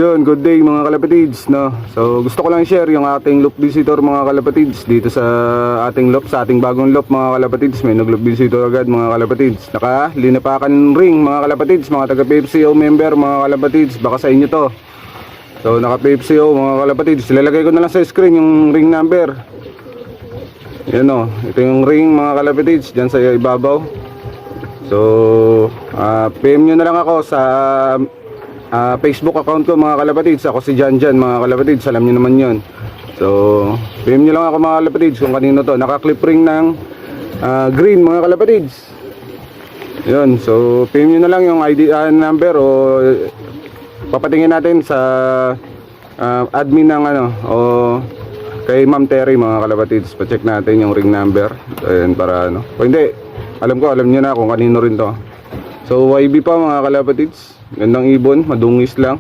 Yun, good day mga kalapatids, no? So gusto ko lang i-share yung ating loop visitor mga kalapatids dito sa ating loop, sa ating bagong loop mga kalapatids. May nag-loop visitor agad mga kalapatids. Naka-linapakan ring mga kalapatids, mga taga-PFCO member mga kalapatids. Baka sa inyo to. So naka-PFCO mga kalapatids. Ilalagay ko na lang sa screen yung ring number. Yan o, ito yung ring mga kalapatids dyan sa ibabaw. So PM nyo na lang ako sa Facebook account ko mga kalapatids. Ako si Janjan mga kalapatids, alam nyo naman yun. So PM nyo lang ako mga kalapatids kung kanino to. Naka-clip ring ng green mga kalapatids. Yun, so PM nyo na lang yung ID number o papatingin natin sa admin ng o kay Ma'am Terry mga kalapatids. Pa-check natin yung ring number. Ayan, para o hindi, alam nyo na kung kanino rin to. So YB pa mga kalapatids. Gandang ibon, madungis lang.